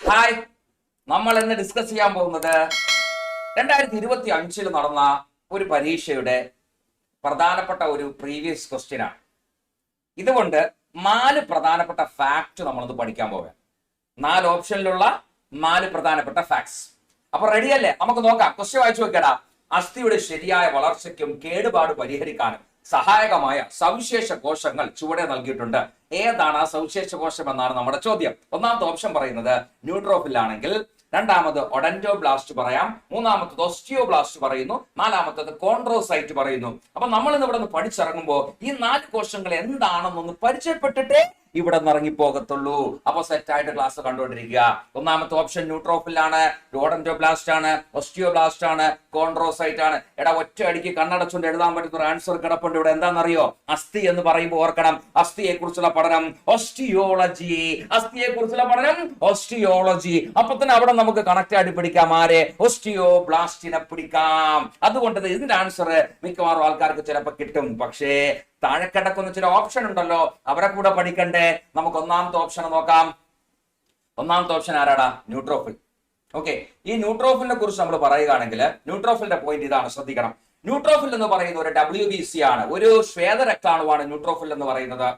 Hi, നമ്മൾ ഇന്ന് discuss ചെയ്യാൻ പോകുന്നത് 2025 നടന്ന ഒരു പരീക്ഷയുടെ പ്രധാനപ്പെട്ട ഒരു പ്രീവിയസ് ക്വസ്റ്റ്യൻ ആണ്. ഇതുകൊണ്ട് 4 പ്രധാനപ്പെട്ട ഫാക്ട് നമ്മളൊന്ന് പഠിക്കാൻ പോകാം. 4 ഓപ്ഷനിലുള്ള 4 പ്രധാനപ്പെട്ട ഫാക്ട്സ്. അപ്പൊ റെഡിയല്ലേ? നമുക്ക് നോക്കാം. ക്വസ്റ്റ്യൻ വായിച്ചു നോക്കടാ. അസ്ഥിയുടെ ശരിയായ വളർച്ചയ്ക്കും കേടുപാട് പരിഹരിക്കാനും സഹായകമായ സവിശേഷ കോശങ്ങൾ ചുവടെ നൽകിയിട്ടുണ്ട്. ഏതാണ് ആ സവിശേഷ കോശം എന്നാണ് നമ്മുടെ ചോദ്യം. ഒന്നാമത്തെ ഓപ്ഷൻ പറയുന്നത് ന്യൂട്രോഫിൽ ആണെങ്കിൽ, രണ്ടാമത് ഒഡന്റോബ്ലാസ്റ്റ് പറയാം, മൂന്നാമത്തത് ഓസ്റ്റിയോബ്ലാസ്റ്റ് പറയുന്നു, നാലാമത്തത് കോൺട്രോസൈറ്റ് പറയുന്നു. അപ്പൊ നമ്മൾ ഇന്ന് ഇവിടെ നിന്ന് പഠിച്ചിറങ്ങുമ്പോൾ ഈ 4 കോശങ്ങൾ എന്താണെന്നൊന്ന് പരിചയപ്പെട്ടിട്ടേ ഇവിടെ നിന്ന് ഇറങ്ങിപ്പോകത്തുള്ളൂ. അപ്പൊ സെറ്റ് ആയിട്ട് ക്ലാസ് കണ്ടുകൊണ്ടിരിക്കുക. ഒന്നാമത്തെ ഓപ്ഷൻ ന്യൂട്രോഫിൽ ആണ്, ഓഡന്റോബ്ലാസ്റ്റ് ആണ്, ഓസ്റ്റിയോബ്ലാസ്റ്റ് ആണ്, കോൺട്രോസൈറ്റ് ആണ്. എടാ, ഒറ്റ അടിക്ക് കണ്ണടച്ചുകൊണ്ട് എഴുതാൻ പറ്റുന്ന ഒരു ആൻസർ കിടപ്പുണ്ട് ഇവിടെ. എന്താണെന്നറിയോ? അസ്ഥി എന്ന് പറയുമ്പോൾ ഓർക്കണം, അസ്ഥിയെ കുറിച്ചുള്ള പഠനം ഓസ്റ്റിയോളജി. അസ്ഥിയെ കുറിച്ചുള്ള പഠനം ഓസ്റ്റിയോളജി. അപ്പൊ തന്നെ അവിടെ നമുക്ക് കണക്ട് ആയിട്ട് പിടിക്കാം. ആരെ? ഓസ്റ്റിയോബ്ലാസ്റ്റിനെ പിടിക്കാം. അതുകൊണ്ട് ഇതിന്റെ ആൻസർ മിക്കവാറും ആൾക്കാർക്ക് ചിലപ്പോൾ കിട്ടും. പക്ഷേ താഴെ കിടക്കുന്ന ചില ഓപ്ഷൻ ഉണ്ടല്ലോ, അവരെ കൂടെ പഠിക്കണ്ടേ. നമുക്ക് ഒന്നാമത്തെ ഓപ്ഷൻ നോക്കാം. ഒന്നാമത്തെ ഓപ്ഷൻ ആരാടാ? ന്യൂട്രോഫിൽ. ഓക്കെ, ഈ ന്യൂട്രോഫിലിനെ കുറിച്ച് നമ്മൾ പറയുകയാണെങ്കിൽ ന്യൂട്രോഫിലിന്റെ പോയിന്റ് ഇതാണ്, ശ്രദ്ധിക്കണം. ന്യൂട്രോഫിൽ എന്ന് പറയുന്ന ഒരു WBC ആണ്, ഒരു ശ്വേതരക്താണുവാണ് ന്യൂട്രോഫിൽ എന്ന് പറയുന്നത്.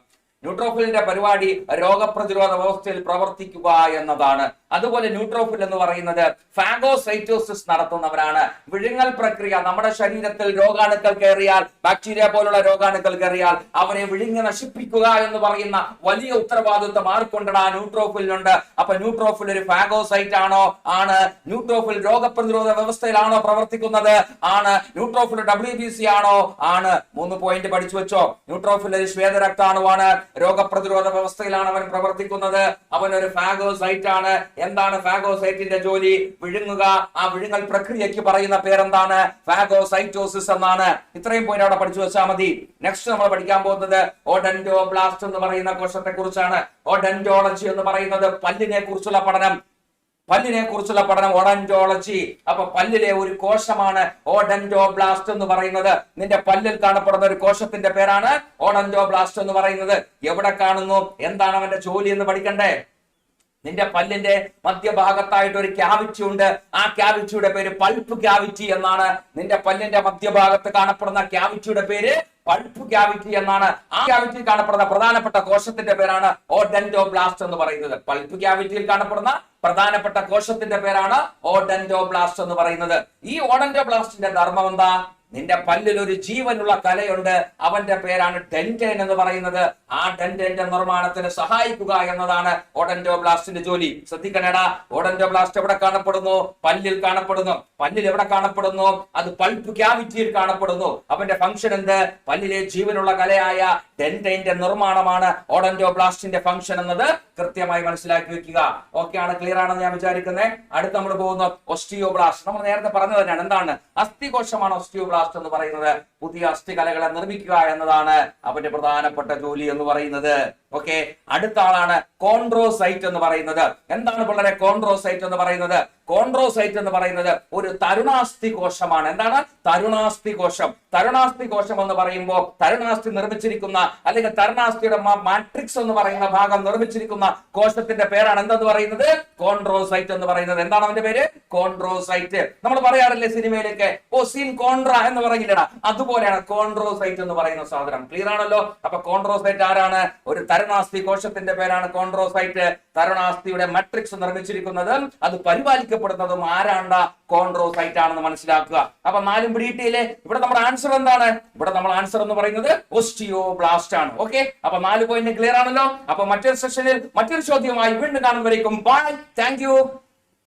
ന്യൂട്രോഫിലിന്റെ പരിപാടി രോഗപ്രതിരോധ വ്യവസ്ഥയിൽ പ്രവർത്തിക്കുക എന്നതാണ്. അതുപോലെ ന്യൂട്രോഫിൽ എന്ന് പറയുന്നത് ഫാഗോസൈറ്റോസിസ് നടത്തുന്നവരാണ്. വിഴുങ്ങൽ പ്രക്രിയ, നമ്മുടെ ശരീരത്തിൽ രോഗാണുക്കൾ കയറിയാൽ, ബാക്ടീരിയ പോലുള്ള രോഗാണുക്കൾ കയറിയാൽ അവരെ വിഴുങ്ങി നശിപ്പിക്കുക എന്ന് പറയുന്ന വലിയ ഉത്തരവാദിത്വം ആർക്കൊണ്ടാ? ന്യൂട്രോഫിലിനുണ്ട്. അപ്പൊ ന്യൂട്രോഫിൽ ഒരു ഫാഗോസൈറ്റ് ആണോ? ആണ്. ന്യൂട്രോഫിൽ രോഗപ്രതിരോധ വ്യവസ്ഥയിലാണോ പ്രവർത്തിക്കുന്നത്? ആണ്. ന്യൂട്രോഫിൽ WBC ആണോ? ആണ്. 3 പോയിന്റ് പഠിച്ചു വെച്ചോ. ന്യൂട്രോഫിൽ ഒരു ശ്വേതരക്താണുവാണ്, രോഗപ്രതിരോധ വ്യവസ്ഥയിലാണ് അവൻ പ്രവർത്തിക്കുന്നത്, അവൻ ഒരു ഫാഗോസൈറ്റ് ആണ്. എന്താണ് ഫാഗോസൈറ്റിന്റെ ജോലി? വിഴുങ്ങുക. ആ വിഴുങ്ങൽ പ്രക്രിയയ്ക്ക് പറയുന്ന പേരെന്താണ്? ഫാഗോസൈറ്റോസിസ് എന്നാണ്. ഇത്രയും പോയിന്റ് അവിടെ പഠിച്ചു വെച്ചാൽ മതി. നെക്സ്റ്റ് നമ്മൾ പഠിക്കാൻ പോകുന്നത് ഓഡന്റോബ്ലാസ്റ്റ് എന്ന് പറയുന്ന കോശത്തെ കുറിച്ചാണ്. ഓഡന്റോളജി എന്ന് പറയുന്നത് പല്ലിനെ കുറിച്ചുള്ള പഠനം. പല്ലിനെ കുറിച്ചുള്ള പഠനം ഓഡന്റോളജി. അപ്പൊ പല്ലിലെ ഒരു കോശമാണ് ഓഡന്റോബ്ലാസ്റ്റ് എന്ന് പറയുന്നത്. നിന്റെ പല്ലിൽ കാണപ്പെടുന്ന ഒരു കോശത്തിന്റെ പേരാണ് ഓഡന്റോബ്ലാസ്റ്റ് എന്ന് പറയുന്നത്. എവിടെ കാണുന്നു? എന്താണ് അവന്റെ ജോലി എന്ന് പഠിക്കണ്ടേ? നിന്റെ പല്ലിന്റെ മധ്യഭാഗത്തായിട്ട് ഒരു ക്യാവിറ്റി ഉണ്ട്. ആ ക്യാവിറ്റിയുടെ പേര് പൾപ്പ് ക്യാവിറ്റി എന്നാണ്. നിന്റെ പല്ലിന്റെ മധ്യഭാഗത്ത് കാണപ്പെടുന്ന ക്യാവിറ്റിയുടെ പേര് പൾപ്പ് ക്യാവിറ്റി എന്നാണ്. ആ ക്യാവിറ്റിയിൽ കാണപ്പെടുന്ന പ്രധാനപ്പെട്ട കോശത്തിന്റെ പേരാണ് ഓഡന്റോബ്ലാസ്റ്റ് എന്ന് പറയുന്നത്. പൾപ്പ് ക്യാവിറ്റിയിൽ കാണപ്പെടുന്ന പ്രധാനപ്പെട്ട കോശത്തിന്റെ പേരാണ് ഓഡന്റോബ്ലാസ്റ്റ് എന്ന് പറയുന്നത്. ഈ ഓഡന്റോബ്ലാസ്റ്റിന്റെ ധർമ്മം എന്താ? നിന്റെ പല്ലിൽ ഒരു ജീവനുള്ള കലയുണ്ട്, അവന്റെ പേരാണ് ഡെന്റൈൻ എന്ന് പറയുന്നത്. ആ ഡെന്റൈന്റെ നിർമ്മാണത്തിന് സഹായിക്കുക എന്നതാണ് ഓഡന്റോബ്ലാസ്റ്റിന്റെ ജോലി. ശ്രദ്ധിക്കണേടാ, ഓഡന്റോബ്ലാസ്റ്റ് എവിടെ കാണപ്പെടുന്നു? പല്ലിൽ കാണപ്പെടുന്നു. പല്ലിൽ എവിടെ കാണപ്പെടുന്നു? അത് പൾപ്പ് ക്യാവിറ്റിയിൽ കാണപ്പെടുന്നു. അവന്റെ ഫംഗ്ഷൻ എന്ത്? പല്ലിലെ ജീവനുള്ള കലയായ ഡെന്റൈന്റെ നിർമ്മാണമാണ് ഓഡന്റോബ്ലാസ്റ്റിന്റെ ഫംഗ്ഷൻ എന്നത് കൃത്യമായി മനസ്സിലാക്കി വെക്കുക. ഓക്കെ ആണ്, ക്ലിയർ ആണെന്ന് ഞാൻ വിചാരിക്കുന്നത്. അടുത്ത് നമ്മൾ പോകുന്ന ഓസ്റ്റിയോബ്ലാസ്റ്റ്. നമ്മൾ നേരത്തെ പറഞ്ഞു തന്നെയാണ്. എന്താണ്? അസ്ഥികോശമാണ് ഓസ്റ്റിയോബ്ലാസ്റ്റ് എന്ന് പറയുന്നത്. പുതിയ അസ്ഥികലകളെ നിർമ്മിക്കുക എന്നതാണ് അവന്റെ പ്രധാനപ്പെട്ട ജോലി എന്ന് പറയുന്നത്. ഓക്കെ, അടുത്ത ആളാണ് കോൺട്രോസൈറ്റ് എന്ന് പറയുന്നത്. എന്താണ് പിള്ളേരെ കോൺട്രോസൈറ്റ് എന്ന് പറയുന്നത്? കോൺട്രോസൈറ്റ് എന്ന് പറയുന്നത് ഒരു തരുണാസ്ഥി കോശമാണ്. എന്താണ്? തരുണാസ്ഥി കോശം. തരുണാസ്ഥി കോശം എന്ന് പറയുമ്പോൾ തരുണാസ്ഥി നിർമ്മിച്ചിരിക്കുന്ന, അല്ലെങ്കിൽ തരുണാസ്ഥിയുടെ മാട്രിക്സ് എന്ന് പറയുന്ന ഭാഗം നിർമ്മിച്ചിരിക്കുന്ന കോശത്തിന്റെ പേരാണ് എന്തെന്ന് പറയുന്നത്? കോൺട്രോസൈറ്റ് എന്ന് പറയുന്നത്. എന്താണ് അവന്റെ പേര്? കോൺട്രോസൈറ്റ്. നമ്മൾ പറയാറില്ലേ സിനിമയിലേക്ക്, ഓ സീൻ കോൺട്ര എന്ന് പറയില്ലടാ, അതുപോലെയാണ് കോൺട്രോസൈറ്റ് എന്ന് പറയുന്ന സാധനം. ക്ലിയർ ആണല്ലോ? അപ്പൊ കോൺട്രോസൈറ്റ് ആരാണ്? ഒരു തരുണാസ്ഥി കോശത്തിന്റെ പേരാണ് കോൺട്രോസൈറ്റ്. തരുണാസ്ഥിയുടെ മാട്രിക്സ് നിർമ്മിച്ചിരിക്കുന്നത്, അത് പരിപാലിക്കപ്പെടുന്നതും ആരാണ്ട? കോൺട്രോസൈറ്റ് ആണെന്ന് മനസ്സിലാക്കുക. അപ്പൊ 4 പിടിയിട്ടില്ലേ? ഇവിടെ നമ്മുടെ ആൻസർ എന്താണ്? ഇവിടെ നമ്മൾ ആൻസർ എന്ന് പറയുന്നത് ഓസ്റ്റിയോബ്ലാസ്റ്റ് ആണ്. ഓക്കെ, അപ്പൊ 4 പോയിന്റ് ക്ലിയർ ആണല്ലോ. അപ്പൊ മറ്റൊരു സെഷനിൽ മറ്റൊരു ചോദ്യവുമായി വീണ്ടും കാണുമ്പോഴേക്കും ബൈ, താങ്ക് യു.